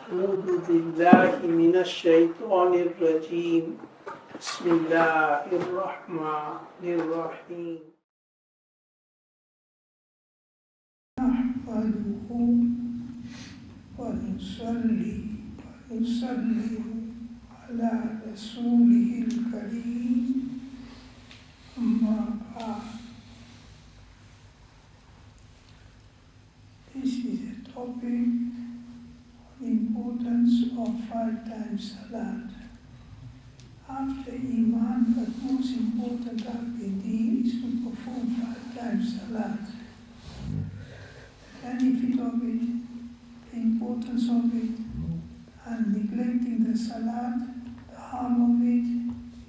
أعوذ بالله من الشيطان الرجيم بسم الله الرحمن الرحيم نحمده ونصلي ونسلم على رسوله الكريم أما بعد. This is a topic on the importance of 5 times Salat. After Iman, the most important act in deen is to perform 5 times Salat. The benefit of it, the importance of it, and neglecting the Salat, the harm of it,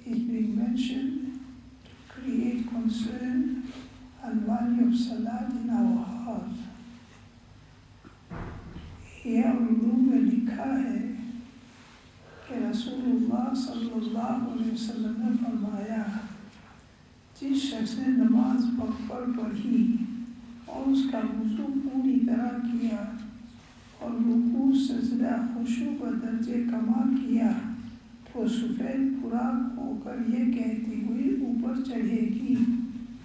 is being mentioned to create concern and value of Salat in our heart. यह उर्दू में लिखा है कि रसूलुल्लाह सल्लल्लाहु अलैहि वसल्लम ने फरमाया, जिस शख्स ने नमाज पढ़ी और उसका वुज़ू पूरी तरह किया और रुकू सजदा खुशू व दर्जे कमाल किया तो सफ़ेद बुराक होकर ये कहती हुई ऊपर चढ़ेगी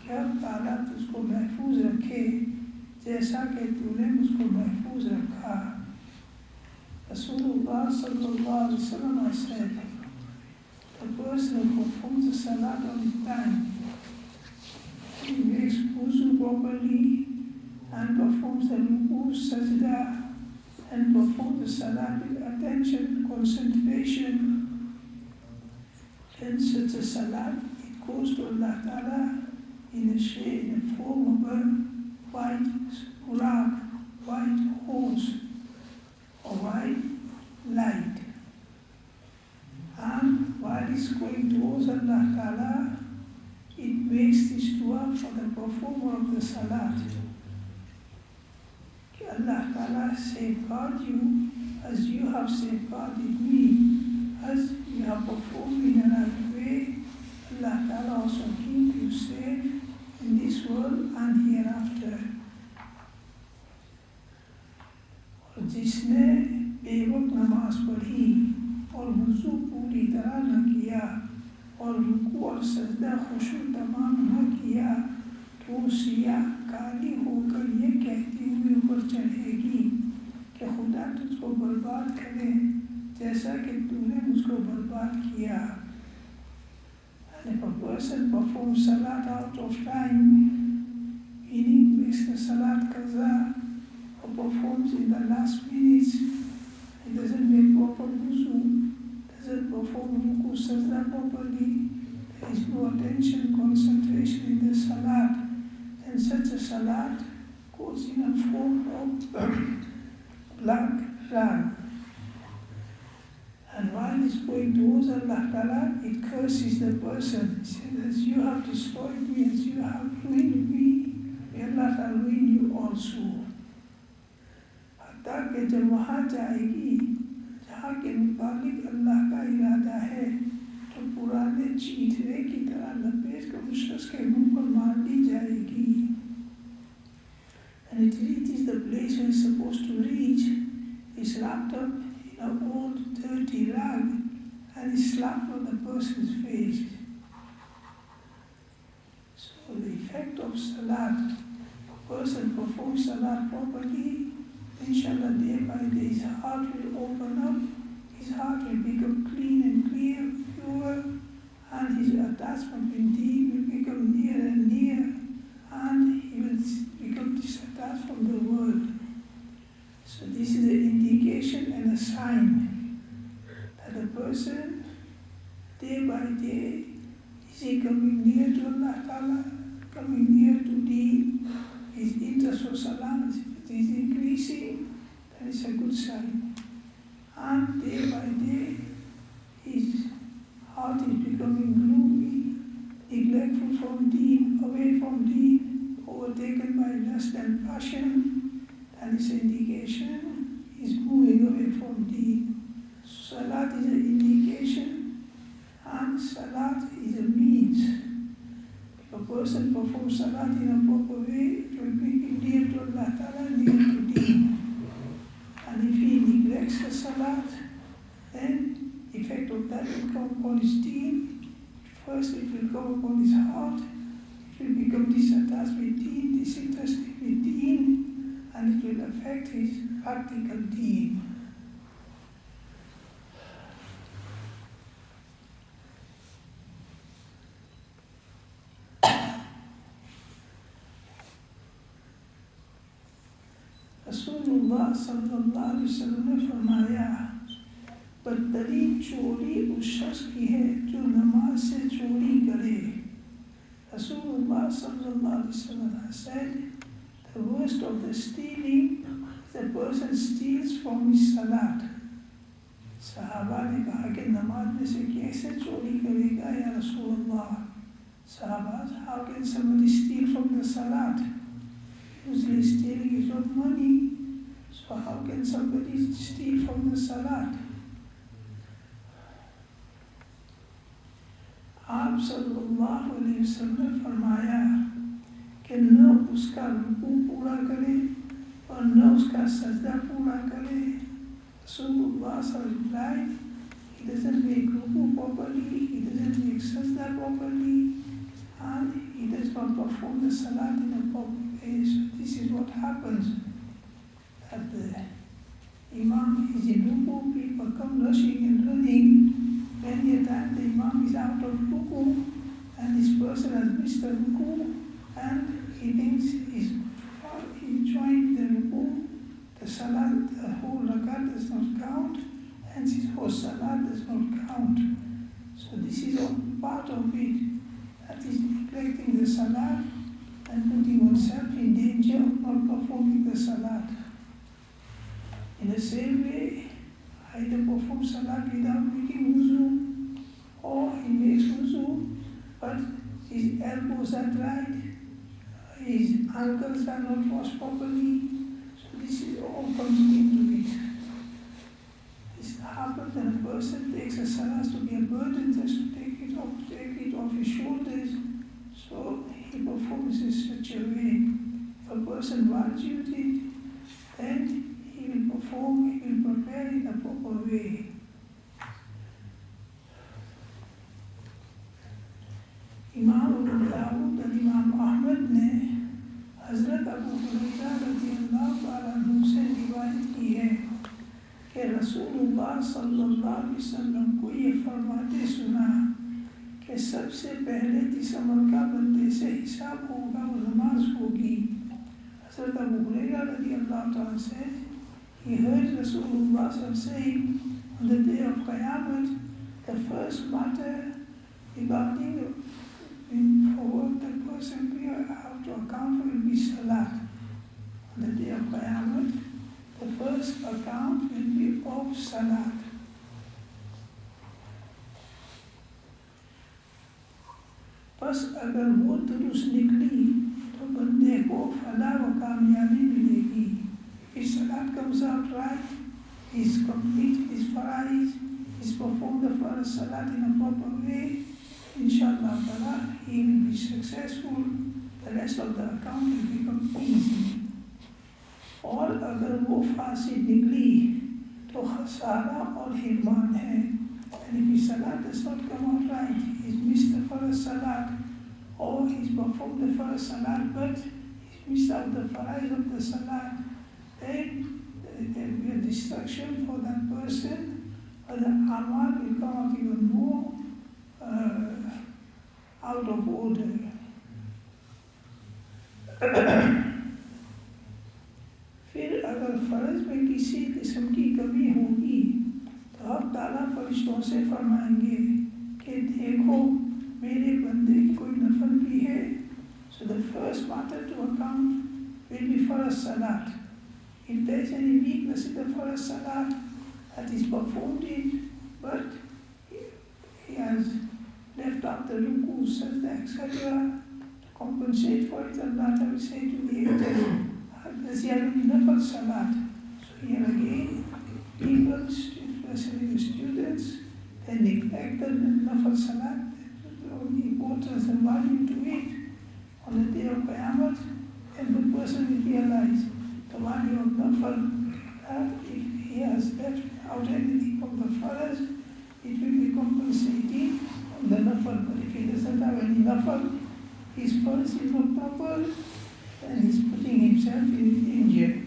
कि अब ताला तुझको महफूज रखे जैसा कि तूने मुझको महफूज रखा. Rasulullah sallallahu alaihi wasallam said, the person who performs the salat on time, he makes wuzu properly and performs the ruku, sajda, and performs the salat with attention, concentration, then such a salat, it goes to Allah Ta'ala in the form of a white buraq, white horse, or white light. And while it's going towards Allah Ta'ala, it makes this dua for the performer of the salat. Allah Ta'ala safeguard you as you have safeguarded me, as you have performed in another way. Allah Ta'ala also keep you safe in this world and hereafter. और जिसने बेवक्त नमाज पढ़ी और वुज़ू पूरी तरह न किया और रुकू और सजदा खुशू तमाम न किया तो सिया काली होकर ये कहती हुई ऊपर चढ़ेगी कि खुदा तुझको बर्बाद करे जैसा कि तूने मुझको बर्बाद किया. And if a person performs salat out of time, meaning makes the salat qaza, or performs in the last minutes, he doesn't make proper wuzu, doesn't perform ruku sajda properly, there is no attention, concentration in the salat, then such a salat goes in a form of black rag. And while it's going towards Allah Ta'ala, it curses the person. It says, as you have destroyed me, as you have ruined me, may Allah Ta'ala ruin you also. ताकि जब वहाँ जाएगी जहाँ के मुतालिक अल्लाह का इरादा है तो पुराने चीथड़े की तरह लपेट कर उस शख्स के मुंह पर मार दी जाएगी. And it reaches the place where it's supposed to reach, is wrapped up in an old dirty rag and is slapped on the person's face. So the effect of salat, a person performs salat properly, inshallah, day by day, his heart will open up, his heart will become clean and clear, pure, and his attachment with deen will become near and near, and he will become disattached from the world. So this is an indication and a sign that a person, day by day, is he coming near to Allah Ta'ala, coming near to deen, his interest for salam is increasing, that is a good sign. And day by day, his heart is becoming gloomy, neglectful from deen, away from deen, overtaken by lust and passion. That is an indication he is moving away from deen. Salat is an indication, and salat is a means. If a person performs salat in a proper way, it will make him near to Allah Ta'ala, near to deen. And if he neglects the salat, salat, then the effect of that will come upon his deen. First it will come upon his heart, it will become disattached with deen, disinterested with deen, and it will affect his practical deen. रसूलुल्लाह सल्लल्लाहु अलैहि वसल्लम ने फरमाया, बदतरीन चोरी उस शख्स की है जो नमाज से चोरी करे. Rasulullah sallallahu alaihi wasallam said, the worst of the stealing is the person steals from his salat. Sahaba ने कहा कि नमाज में से कैसे चोरी करेगा या Rasulullah? Sahaba, how can somebody steal from the salat? Usually stealing is not money, so how can somebody steal from the salat? आप सल्लल्लाहु अलैहि वसल्लम ने फरमाया कि न उसका रुकू पूरा करे और न उसका सजदा पूरा करे. Rasulullah replied, he doesn't make ruku properly, he doesn't make sajda properly, and he does not perform the salat in a proper way. So this is what happens, that the Imam is in ruku, people come rushing and running. Many a time the Imam is out of ruku and this person has missed the ruku and he thinks he joined the ruku, the salat, the whole rakat does not count, and his whole salat does not count. So this is all part of it, that is neglecting the salat and putting oneself in danger of not performing the salat. In the same way, either perform salat without making wuzu, or he makes wuzu, but his elbows are dried, his ankles are not washed properly. So this is all comes into it. This happens when a person takes a salat to be a burden, just to take it off his shoulders. So he performs in such a way. If a person values it, then he will perform, he will prepare in a proper way. Imam Abu Dawud and Imam Ahmad ने हज़रत अबू हुरैरा रज़ियल्लाहु ताला अन्हु से रिवायत की है कि रसूलुल्लाह सल्लल्लाहु अलैहि वसल्लम को ये फरमाते सुना कि सबसे पहले जिस अमल का बंदे से हिसाब होगा वो नमाज होगी. हज़रत अबू हुरैरा रज़ियल्लाहु ताला said, he heard Rasulullah saying, on the day of Qiyamah, the first matter regarding for what the person will have to account for will be Salat. On the day of Qiyamah, the first account will be of Salat. बस अगर वो दुरुस्त निकली तो बंदे को फलाह व कामयाबी मिलेगी. If salat comes out right, he's completed his farais, he's performed the farz salat in a proper way, inshallah ta'ala, he will be successful, the rest of the account will become easy. और अगर वो फासिद निकली तो खसारा और हिरमान है. And if his salat does not come out right, he's missed the farz salat, or he's performed the farz salat but he's missed out the farais of the salat, then there will be a destruction for that person, or the amal will come out even more out of order. फिर अगर फर्ज में किसी किस्म की कमी होगी तो अब ताला फरिश्तों से फरमाएंगे कि देखो मेरे बंदे की कोई नफल भी है. So the first matter to account will be farz salat. If there is any weakness in the farz salat, that is performed it, but he has left out the ruku, sajda, etc. to compensate for it, Allah will say to the angel, does he have any nafal salat? So here again, people, especially the students, they neglect the nafal salat, the importance and value to it. On the day of Qiyamah, and the person will realize the value of nafal, that if he has left out anything from the faraz, it will be compensating on the nafal. But if he doesn't have any nafal, his faraz is not proper, and he's putting himself in danger.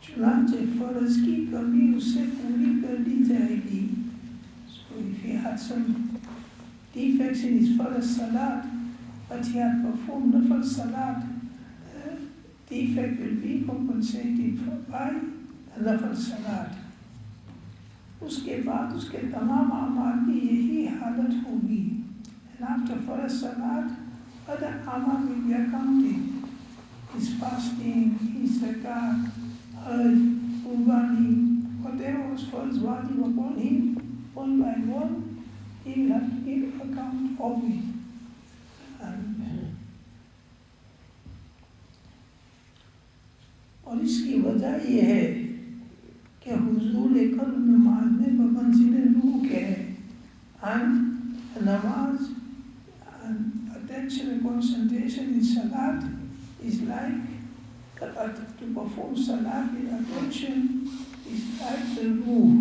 चुनाचे फर्ज की कमी उससे पूरी कर दी जाएगी. So if he had some defects in his first salat, but he had performed nafal salat, the defect will be compensated for by the nafal salat. उसके बाद उसके तमाम अमाल की यही हालत होगी. And after first salat, other amal will be accounted. His fasting, his zakat, Hajj, Qurbani, whatever was first wajib upon him, one by one, he will have to give account of it. और इसकी वजह यह है कि हुजूर कल्ब नमाज में बमंजिल रूह के है. And namaz and attention and concentration in salat is like to perform salat with attention is like the ruh.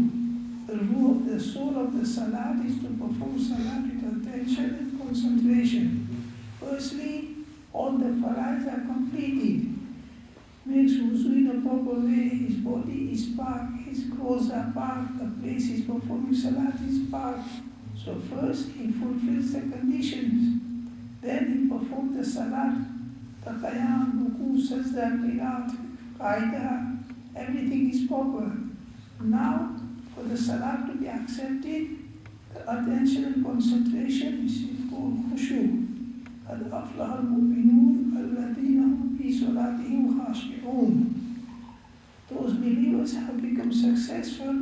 The ruh of the soul of the salat is to perform salat with attention and concentration. Firstly, all the faraiz are completed. Makes wuzu in a proper way, his body is parked, his clothes are parked, the place he's performing salat is parked. So first he fulfills the conditions. Then he performs the salat. The qiyam, ruku, sajda, qiraat, qaida, everything is proper. Now, for the salat to be accepted, the attention and concentration is called khushu. قَدْ أَفْلَحَ الْمُؤْمِنُونَ الَّذِينَ هُمْ فِي صَلَاتِهِمْ خَاشِعُونَ. Those believers have become successful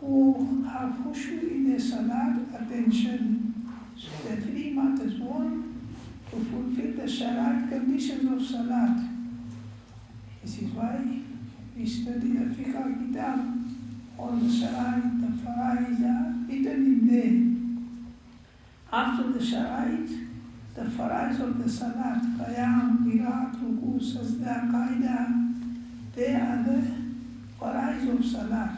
who have khushu in their salat attention. So there are three matters. One, to fulfill the sharat conditions of salat. This is why we study the fiqh kitab. All the sharait, the faraiz are written in there. After the sharait, the faraiz of the salat, qiyam, qiraat, ruku, sajda, qaida, they are the faraiz of salat.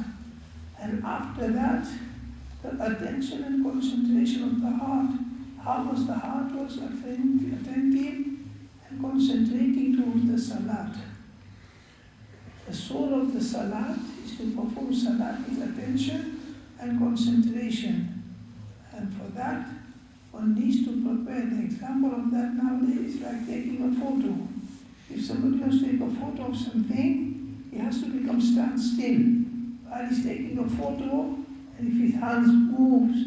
And after that, the attention and concentration of the heart. How was the heart was attentive and concentrating towards the salat. The soul of the salat is to perform salat with attention and concentration. And for that, one needs to prepare. The example of that nowadays is like taking a photo. If somebody wants to take a photo of something, he has to become stand still while he's taking a photo, and if his hands moves,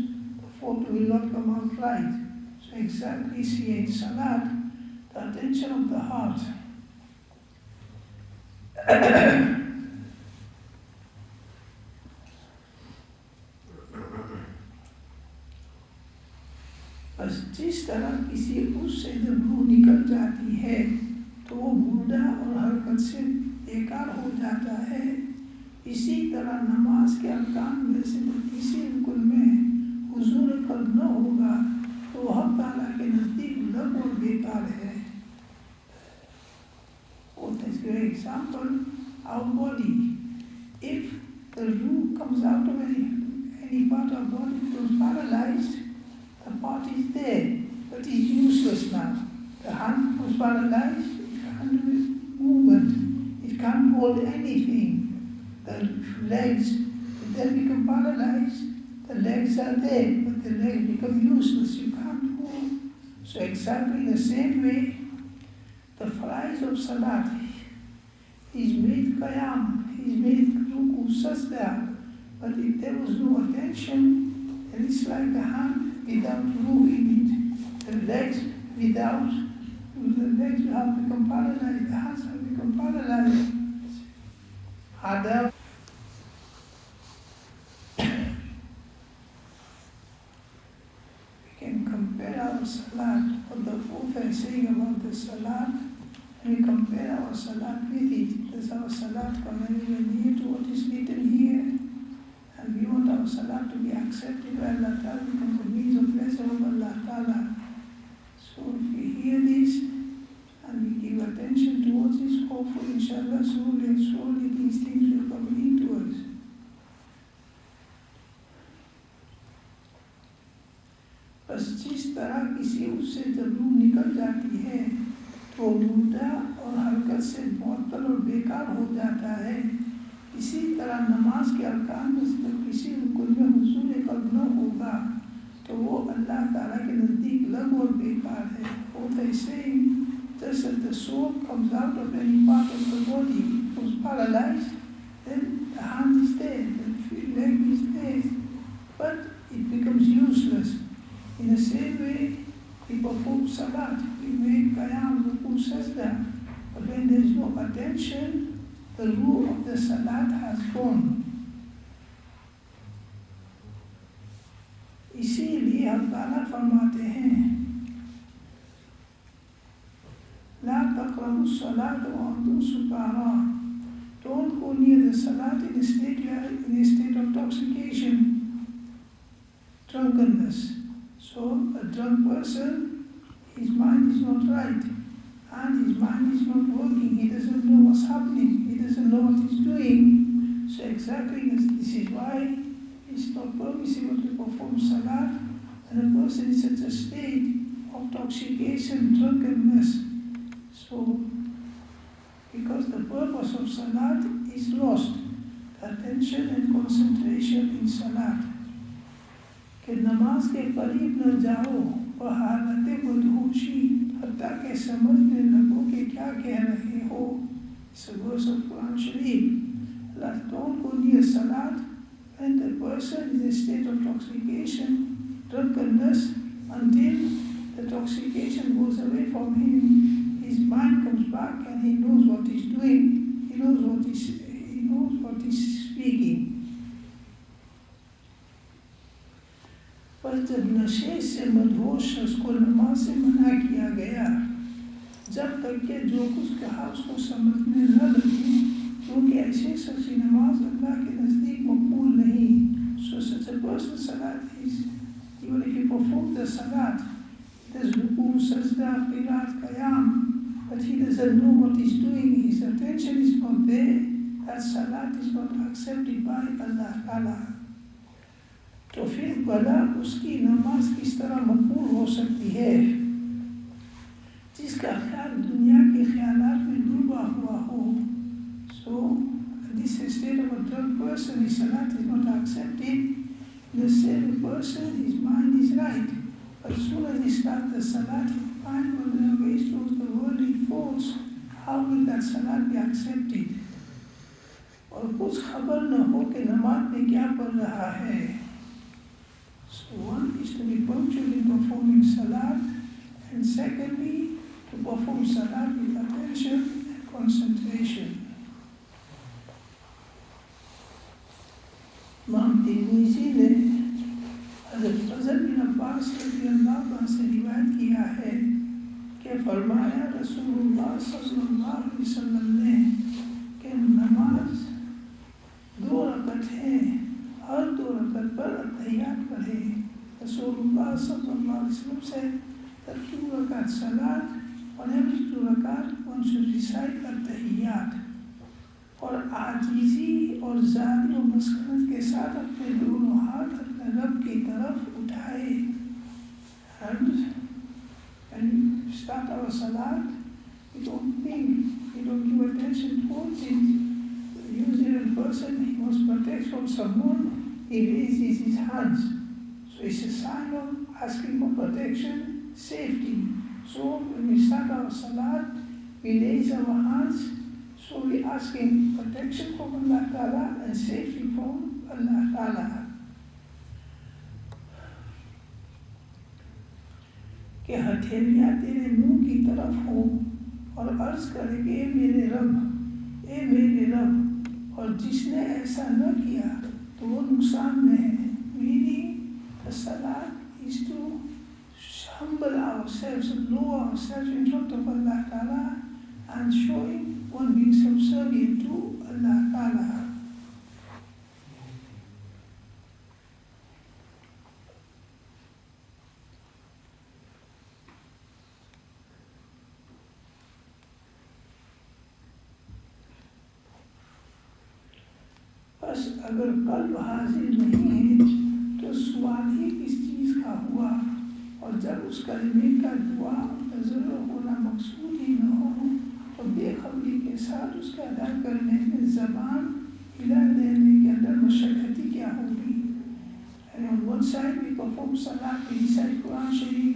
the photo will not come out right. So exactly here in salat, the attention of the heart. बस जिस तरह किसी उससे जब रूह निकल जाती है तो वो मुर्दा और हरकत से बेकार हो जाता है. इसी तरह नमाज के अरकान में से किसी रुकन में हुजूर कल्ब न होगा तो हक़ ताला के नज़दीक लग और बेकार है. For example, our body, if the ruh comes out of any part of the body that was paralyzed, the part is there, but is useless now. The hand was paralyzed, it can't do movement, it can't hold anything. The legs, then become paralyzed, the legs are there, but the legs become useless, you can't move. So exactly the same way, the faraiz of salat, he's made qiyam, he's made ruku, sajda, but if there was no attention, then it's like the hand without ruh in it, the legs without, the legs have become paralyzed, the hands have become paralyzed. Adab. We can compare our salat, what the Prophet is saying about the salat, and we compare our salat with it. Does our salat come anywhere near to what is written here? And we want our salat to be accepted by Allah Ta'ala, become the means of blessing of Allah Ta'ala. So hopeful, inshallah, slowly and slowly these things will come into us. बस जिस तरह किसी उससे जब रूह निकल जाती है तो मुर्दा और हरकत से मुअत्तल और बेकार हो जाता है, इसी तरह नमाज के अरकान में से जब किसी रुकन में हुजूर कल्ब न होगा तो वो अल्लाह ताला के नज़दीक लग और बेकार है. What I say, just as the soul comes out of any part of the body, it was paralyzed, then the hand is there, the leg is there, but it becomes useless. In the same way, we perform salat, we make qiyam, ruku, sajda, but when there is no attention, the ruh of the salat has gone. इसीलिए हम ताला फरमाते हैं ला तक़रबु सलात व अंतुम सुकारा. Don't go near the salat in a state of intoxication, drunkenness. So a drunk person, his mind is not right and his mind is not working. He doesn't know what's happening. He doesn't know what he's doing. So exactly this is why it's not permissible to perform salat and a person is in such a state of intoxication, drunkenness. So, because the purpose of salat is lost, the attention and concentration in salat. कि नमाज के करीब न जाओ वह हालत मदहोशी हत्ता के समझने लगो कि क्या कह रहे हो. It's a verse of Quran Sharif. Don't go near salat when the person is in a state of intoxication, drunkenness, until the intoxication goes away from him. His mind comes back and he knows what he's doing. He knows what he's speaking. पर जब नशे से मदहोश उसको नमाज से मना किया गया, जब तक के जो कुछ कहा उसको समझने न लगे, क्योंकि ऐसे सच्ची नमाज अल्लाह के नज़दीक मकबूल नहीं. So such a person salat is, even if he performs the salat, there's ruku, sajda, qiraat, qiyam, but he doesn't know what he's doing, his attention is not there, that salat is not accepted by Allah Ta'ala. तो फिर भला उसकी नमाज किस तरह मकबूल हो सकती है जिसका ख्याल दुनिया के ख्यालात में डूबा हुआ हो. So this state of a drunk person, his salat is not accepted. The same person, his mind is right, but as soon as he starts the salat, his mind will race towards the worldly thoughts. How will that salat be accepted? और कुछ खबर न हो कि नमाज में क्या पढ़ रहा है. So one is to be punctual in performing salat, and secondly, to perform salat with attention and concentration. Imam Tirmizi ने हज़रत फ़ज़ल बिन अब्बास रज़ियल्लाहु अन्हु से रिवायत किया है कि फरमाया रसूलुल्लाह सल्लल्लाहु अलैहि वसल्लम ने कि नमाज 2 रकअत है, हर 2 रकअत पर अत्तहियात पढ़े. रसूलुल्लाह सल्लल्लाहु अलैहि वसल्लम said that 2 rakat salat, on every 2 rakat one should recite अत्तहियात और आजीजी और ज़ादी और मस्कनत के साथ अपने दोनों हाथ अपने रब की तरफ उठाए. And start our salat, we don't think, we don't give attention towards it. Usually a person, he wants protection from someone, he raises his hands. So it's a sign of asking for protection, safety. So when we start our salat, we raise our hands, so we're asking protection from Allah Ta'ala and safety from Allah Ta'ala. कि हथेलियाँ तेरे मुंह की तरफ हो और अर्ज करे कि ए मेरे रब, और जिसने ऐसा न किया तो वो नुकसान में है. Meaning the salat is to humble ourselves, lower ourselves in front of Allah Ta'ala and showing one being subservient to Allah Ta'ala. अगर कल्ब हाजिर नहीं है तो सवाल ही किस चीज़ का हुआ। और जब उस कलमे का दुआ नजर होना मकसूद ही न हो तो बेखबरी के साथ उसका अदा करने में ज़बान हिला देने के अंदर मशक्क़त क्या होगी। And on one side we perform salah, we recite Quran Sharif,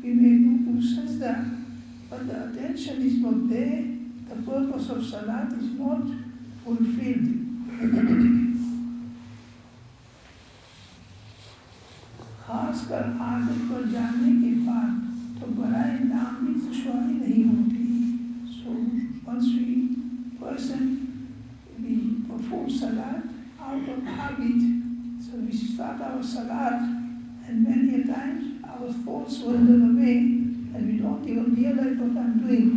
we may do sajda, but the attention is not there, the purpose of salat is not fulfilled. खासकर आदत पर जाने के बाद तो बराए नाम भी दुश्वारी नहीं होती। So once we perform salat out of habit, so we start our salat and many a times our thoughts wander away and we don't even realize what I'm doing.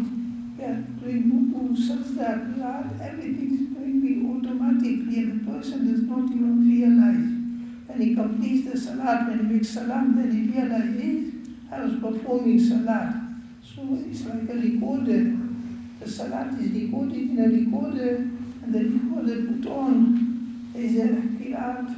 We are doing ruku, sajda, qiraat, everything is doing automatically and the person does not even realize. When he completes the salat, when he makes salam, then he realizes, I was performing salat. So it's like a recorder. The salat is recorded in a recorder, and the recorder put on. There is a qiraat,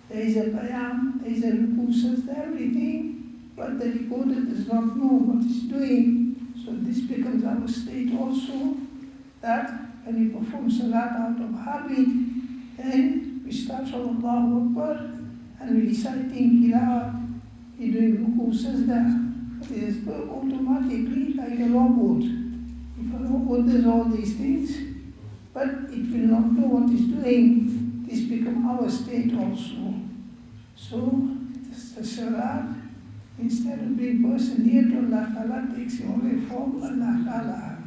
there is a qiyam, there is a ruku, sajda, everything, but the recorder does not know what it's doing. So this becomes our state also, that when we perform salat out of habit, then we start from Allahu Akbar, and we reciting qiraat, we doing ruku, sajda, but it is automatically like a robot. If a robot does all these things, but it will not know what it's doing, this become our state also. So the salat, instead of being person near to Allah Ta'ala, takes him away from Allah Ta'ala.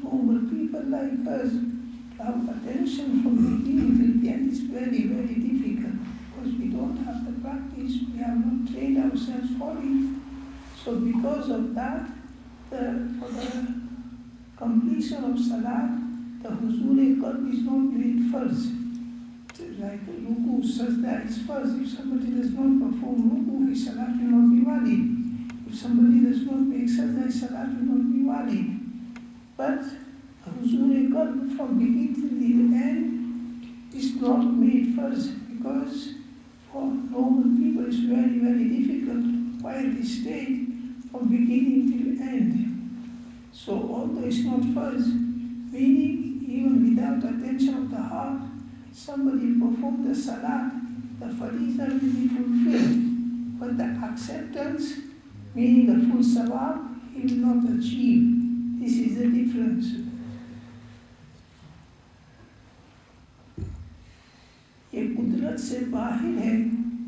Normal people like us have attention from the beginning till the end is very, very difficult because we don't have the practice, we have not trained ourselves for it. So because of that, for the completion of salat, the huzur-e-qalb is not made first. Like ruku, sajda is first. If somebody does not perform ruku, his salat will not be valid. If somebody does not make sajda, his salat will not be valid. But huzur-e-qalb from beginning to the end is not made first because for normal people it's very, very difficult while they state from beginning till end. So although it's not first, meaning even without attention of the heart, somebody perform the salat, the fariza will be fulfilled, but the acceptance, meaning the full sawab, he will not achieve. This is the difference. ये कुदरत से बाहर है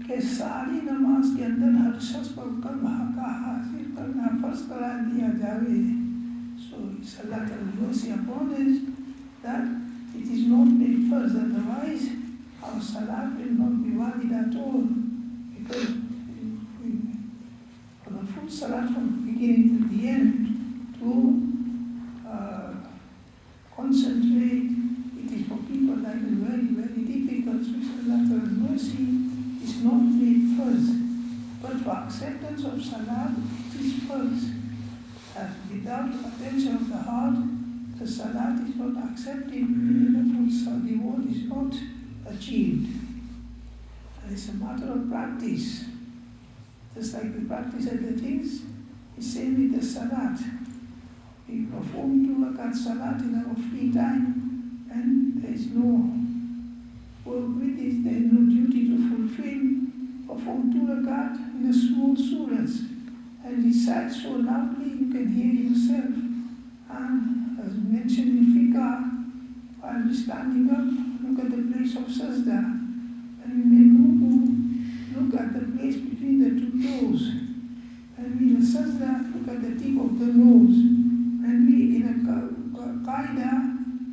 कि सारी नमाज के अंदर हर शख्स पर कल्ब का हासिल करना फर्ज करार दिया जावे. So it's Allah's mercy upon us that it is not made first, otherwise our salat will not be valid at all. Because for the full salat from the beginning to the end, to concentrate, it is for people that is very, very difficult. So Allah's mercy is not made first. But for acceptance of salat, it is first. As without attention of the heart, the salat is not accepted, the full reward is not achieved. And it's a matter of practice. Just like we practice other things, it's same with the salat. We perform 2 rakat salat in our free time, and there is no work with it, there is no duty to fulfill. Perform 2 rakat in a small surahs and recite so loudly you can hear yourself. And as mentioned in fiqh, while we're standing up, look at the place of sajda. When we make ruku, look at the place between the 2 toes. When we in sajda, look at the tip of the nose. When we in a qaida,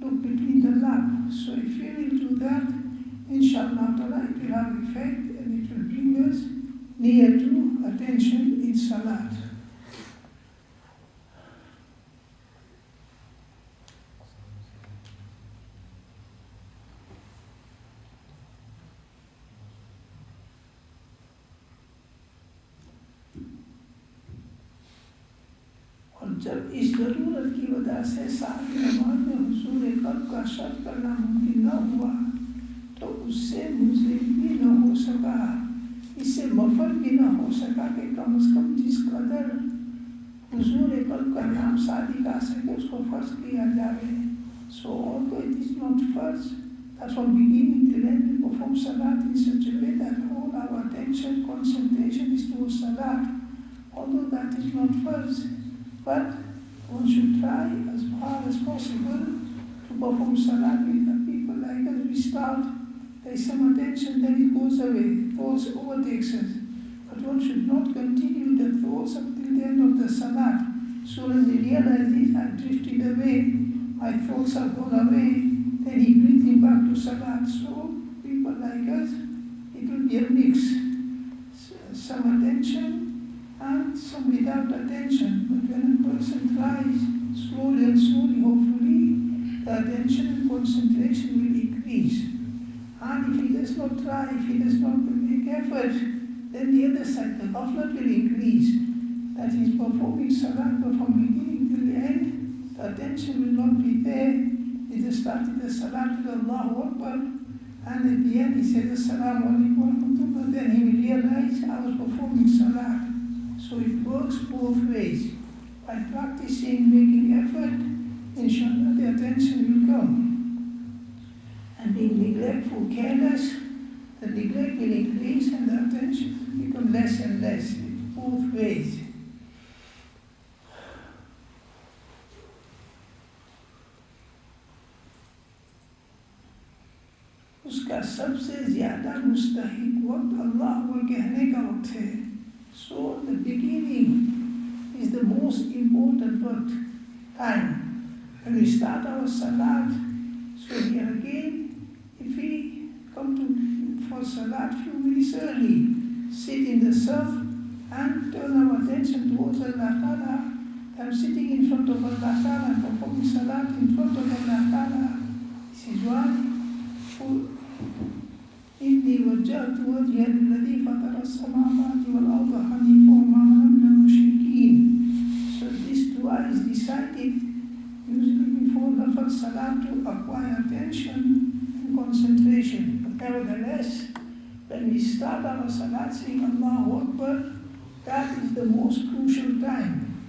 look between the lap. So if you will do that, inshallah ta'ala, it will have effect and it will bring us near to attention in salat. जब इस ज़रूरत की वजह से सारी नमाज में हुजूर कल्ब का शक करना मुमकिन न हुआ तो उससे मुस्लिम भी न हो सका, इससे मफर भी न हो सका कि कम से कम जिस कदर हुजूर कल्ब का नाम सादिक आ सके उसको फ़र्ज किया जाए। So although it is not first, that from beginning to end we perform salat in such a way that all our attention, concentration is towards salat. Although that is not first, but one should try as far as possible to perform salat with the people. Like as we start, there is some attention, then it goes away, thoughts overtakes us. But one should not continue the thoughts until the end of the salat. So as he realizes I drifted away, my thoughts have gone away, then he brings him back to salat. So people like us, it will be a mix. Some attention and some without attention. But when a person tries slowly and slowly, hopefully, the attention and concentration will increase. And if he does not try, if he does not make effort, then the other side, the ghaflat will increase. That he is performing salat, but from beginning till the end, the attention will not be there. He just started the salat with Allahu Akbar, and at the end he says Assalamu alaikum wa rahmatullah, then he will realize I was performing salat. So it works both ways. By practicing, making effort, inshallah the attention will come. And being neglectful, careless, the neglect will increase and the attention will become less and less. Both ways. उसका सबसे ज़्यादा मुस्तहिक वक्त अल्लाह को कहने का वक्त है. So the beginning is the most important waqt, time. When we start our salat, so here again, if we come to for salat few minutes early, sit in the saf and turn our attention towards Allah Ta'ala. I'm sitting in front of Allah Ta'ala and performing salat in front of Allah Ta'ala. This is one. إني وجهت وجهي للذي فطر السماوات والأرض حنيفا وما أنا من المشركين. So this dua is decided usually before the first salat to acquire attention and concentration. But nevertheless, when we start our salat saying Allahu Akbar, that is the most crucial time.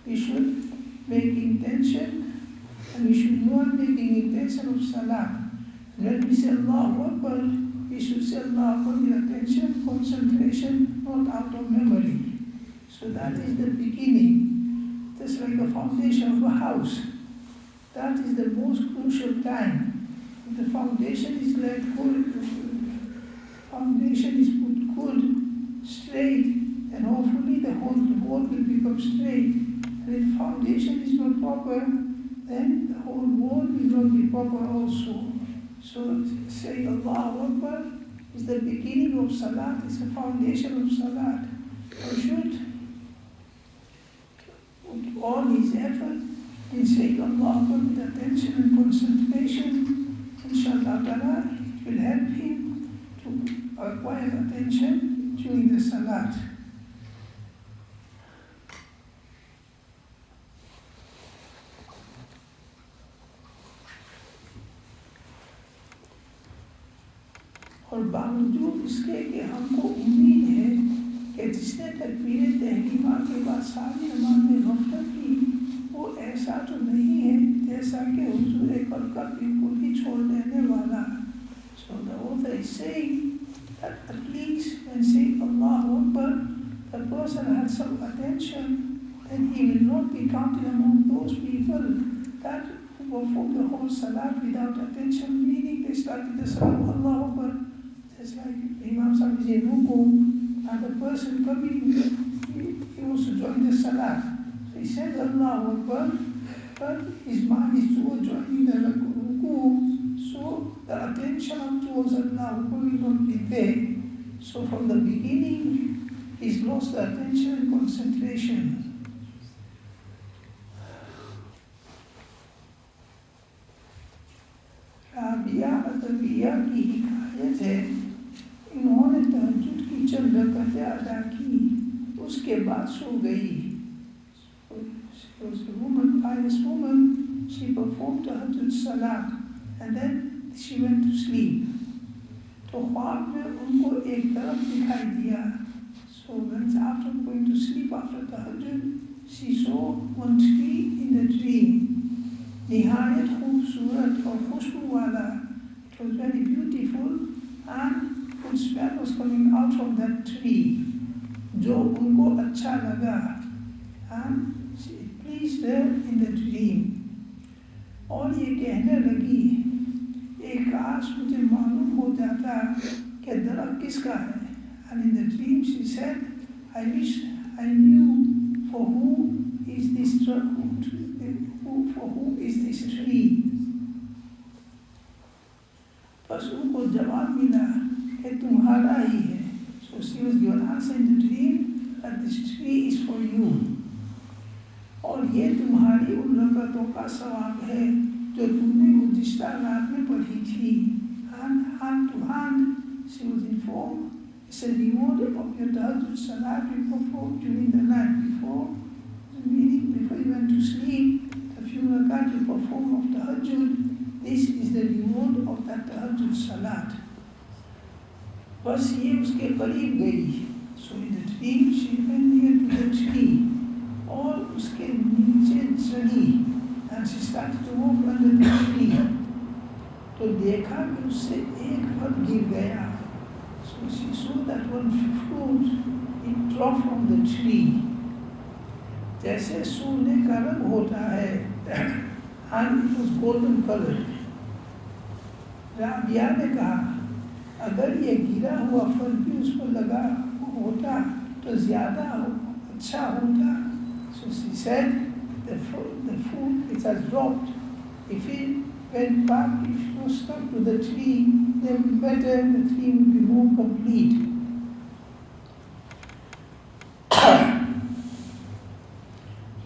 We should make intention and we should not making intention of salat. When we say Allahu Akbar, we should say Allahu Akbar with attention, concentration, not out of memory. So that is the beginning. Just like the foundation of a house. That is the most crucial time. If the foundation is laid good, foundation is put good, straight, then hopefully the whole will become straight. And if the foundation is not proper, then the whole wall will not be proper also. So saying Allahu Akbar is the beginning of salat, it's the foundation of salat. So should put all his effort in saying Allahu Akbar with attention and concentration. Inshallah Ta'ala, it will help him to acquire attention during the salat. और बावजूद इसके कि हमको उम्मीद है कि जिसने तकबीर तहरीमा के बाद सारी नमाज में गफलत की वो ऐसा तो नहीं है जैसा कि हुजूर कल्ब का बिल्कुल ही छोड़ देने वाला. So the author is saying that at least when saying Allahu Akbar, the person had some attention, then he will not be counted among those people that perform the whole salat without attention, meaning they started the salat Allahu Akbar. It's like Imam Saab is in ruku, and the person coming, he wants to join the salat. So he says Allahu Akbar, but his mind is towards joining the ruku, so the attention towards Allahu Akbar will not be there. So from the beginning, he's lost the attention and concentration. Rabia Atabiya की हिकायत है. इन्होंने तहज्जुद की चंद रकअतें अदा की, उसके बाद सो गई. She was a woman, pious woman. She performed Tahajjud Salat and then she went to sleep. तो ख्वाब में उनको एक तरफ दिखाई दिया. So when after going to sleep after Tahajjud, she saw one tree in the dream. निहायत खूबसूरत और खुशबू वाला. It was very beautiful and good smell was coming out from that tree. जो उनको अच्छा लगा and it pleased her in the dream. और ये कहने लगी एक काश मुझे मालूम हो जाता कि दरख्त किसका है. And in the dream she said, I wish I knew for who is this tree. बस उनको जवाब मिला कि तुम्हारा ही है. So she was given answer in the dream that this tree is for you. और ये तुम्हारी उन रकअतों का सवाब है जो तुमने गुज़िश्ता रात में पढ़ी थी. And hand to hand she was informed it's a reward of your Tahajjud Salat you performed during the night before. Meaning before you went to sleep, the few rakat you perform of Tahajjud, this is the reward of that Tahajjud Salat. बस ये उसके करीब गई. So in the dream she went near to the tree और उसके नीचे चढ़ी and she started to walk under the tree. तो देखा कि उससे एक फल गिर गया. So she saw that one fruit it dropped from the tree. जैसे सोने का रंग होता है and it was golden color. Rabia ने कहा अगर ये गिरा हुआ फल भी उस पर लगा होता तो ज़्यादा अच्छा होता. So she said the fruit which has dropped, if it went back, if it was stuck to the tree, then better the tree would be more complete.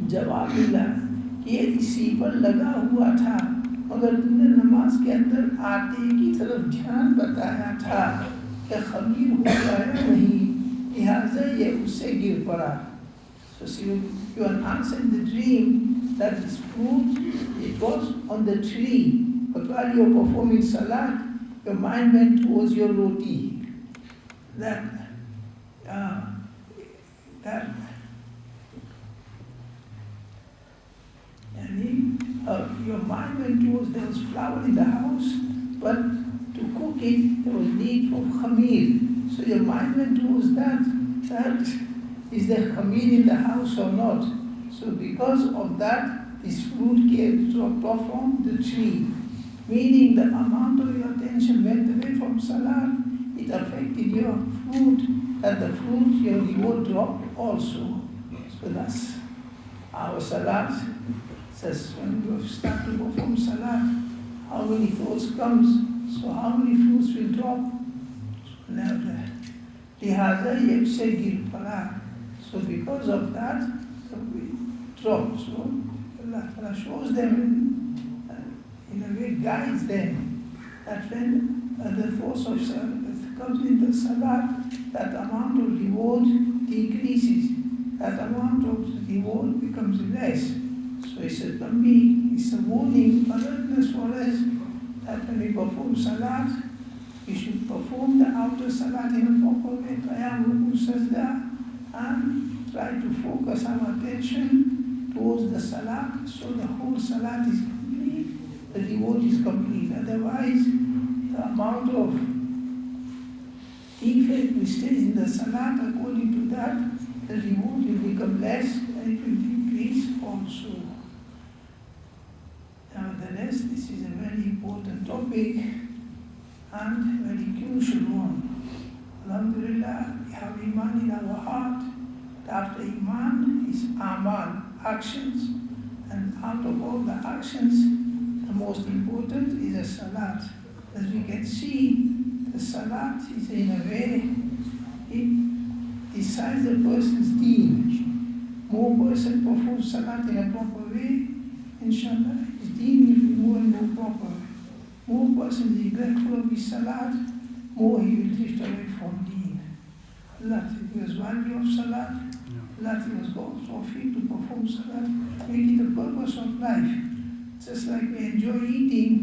जवाब मिला कि ये इसी पर लगा हुआ था मगर तुमने नमाज के अंदर आते की तरफ ध्यान बताया था कि खमीर हो गया नहीं लिहाजा ये उससे गिर पड़ा. So she will give an answer in the dream that this fruit, it was on the tree, but while you were performing salat, your mind went towards your roti. Your mind went towards, there was flour in the house, but to cook it, there was need for khamir. So your mind went towards that is there khamir in the house or not? So because of that, this fruit came dropped off from the tree. Meaning the amount of your attention went away from salah, it affected your fruit, and the fruit, your reward dropped also. So that's our salat. Says when you start to go from salat, how many thoughts comes, so how many fruits will drop? So never. Lihaza ye se gir pada. So because of that, we drop. So Allah Ta'ala shows them in a way, guides them that when the force of salat comes in the salat, that amount of reward decreases, that amount of reward becomes less. So it's a tambi, it's a warning, alertness for us that when we perform salat, we should perform the outer salat in a proper way, qiyam, ruku, sajda, and try to focus our attention towards the salat so the whole salat is complete, the reward is complete. Otherwise, the amount of defect which stays in the salat, according to that, the reward will become less and it will decrease also. Nevertheless, this is a very important topic and very crucial one. Alhamdulillah, we have Iman in our heart. After Iman is Amal, actions. And out of all the actions, the most important is the Salat. As we can see, the Salat is in a way, it decides the person's deen. More person performs Salat in a proper way, inshallah, his deen will be more and more proper. More person is neglectful of his salat, more he will drift away from deen. Allah, the value of salat. Allah gives us tawfiq to perform salat, make it a purpose of life. Just like we enjoy eating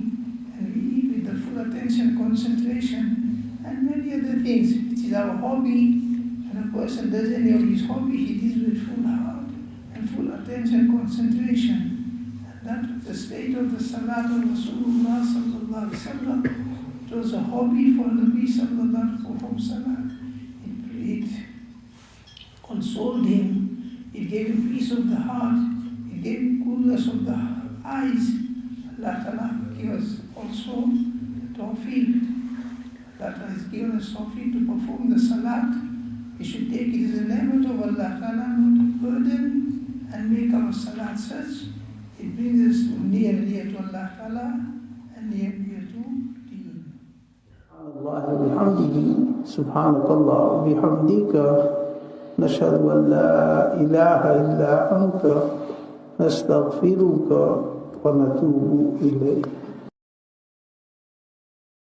and we eat with the full attention, concentration, and many other things, which is our hobby, and a person does any of his hobby, he does with full heart and full attention, concentration. And that was the state of the salat of Rasulullah sallallahu alaihi wasallam. It was a hobby for Nabi sallallahu alaihi wasallam to perform salat. It consoled him, it gave him peace of the heart, it gave him coolness of the eyes. Allah Ta'ala give us also tawfiq. Allah Ta'ala has given us tawfiq to perform the salat. We should take it as a ni'mat of Allah Ta'ala, not a burden, and make our salat such. It brings us near to Allah Ta'ala and near to Deen. Allah bihamdihi, subhanakallah bihamdika, nashhadu an la ilaha illa anta, nastaghfiruka wa natubu ilayk.